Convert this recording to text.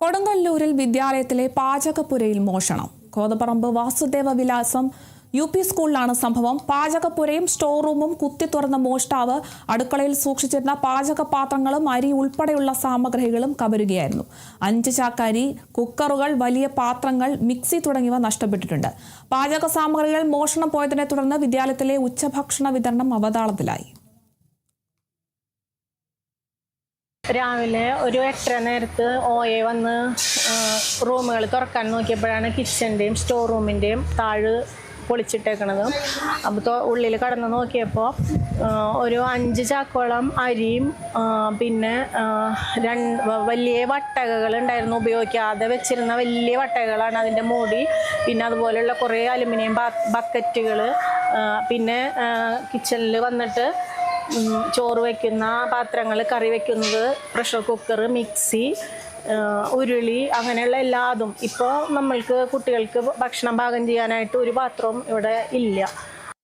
കൊടുങ്ങല്ലൂരിൽ വിദ്യാലയത്തിലെ പാചകപ്പുരയിൽ മോഷണം. കോതപ്പറമ്പ് വാസുദേവ വിലാസം UP സ്കൂളിലാണ് സംഭവം. പാചകപ്പുരയും സ്റ്റോർ റൂമും കുത്തി തുറന്ന മോഷ്ടാവ് അടുക്കളയിൽ സൂക്ഷിച്ചിരുന്ന പാചകപാത്രങ്ങളും അരി ഉൾപ്പെടെയുള്ള സാമഗ്രികളും കവരുകയായിരുന്നു. 5 ചാക്ക് അരി, കുക്കറുകൾ, വലിയ പാത്രങ്ങൾ, മിക്സി തുടങ്ങിയവ നഷ്ടപ്പെട്ടിട്ടുണ്ട്. പാചക സാമഗ്രികൾ മോഷണം പോയതിനെ തുടർന്ന് വിദ്യാലയത്തിലെ ഉച്ചഭക്ഷണ വിതരണം അവതാളത്തിലായി. രാവിലെ ഒരു 8:30 നേരത്ത് OA വന്ന് റൂമുകൾ തുറക്കാൻ നോക്കിയപ്പോഴാണ് കിച്ചൻ്റെയും സ്റ്റോർ റൂമിൻ്റെയും താഴ് പൊളിച്ചിട്ടേക്കണത്. അപ്പോൾ ഉള്ളിൽ കടന്ന് നോക്കിയപ്പോൾ ഒരു 5 ചാക്കോളം അരിയും പിന്നെ വലിയ വട്ടകകൾ ഉണ്ടായിരുന്നു, ഉപയോഗിക്കാതെ വെച്ചിരുന്ന വലിയ വട്ടകകളാണ് അതിൻ്റെ മൂടി. പിന്നെ അതുപോലെയുള്ള കുറേ അലുമിനിയം ബക്കറ്റുകൾ, പിന്നെ കിച്ചണിൽ വന്നിട്ട് ചോറ് വയ്ക്കുന്ന പാത്രങ്ങൾ, കറി വയ്ക്കുന്നത്, പ്രഷർ കുക്കർ, മിക്സി, ഉരുളി, അങ്ങനെയുള്ള എല്ലാതും. ഇപ്പോൾ നമ്മൾക്ക് കുട്ടികൾക്ക് ഭക്ഷണം പാകം ചെയ്യാനായിട്ട് ഒരു പാത്രവും ഇവിടെ ഇല്ല.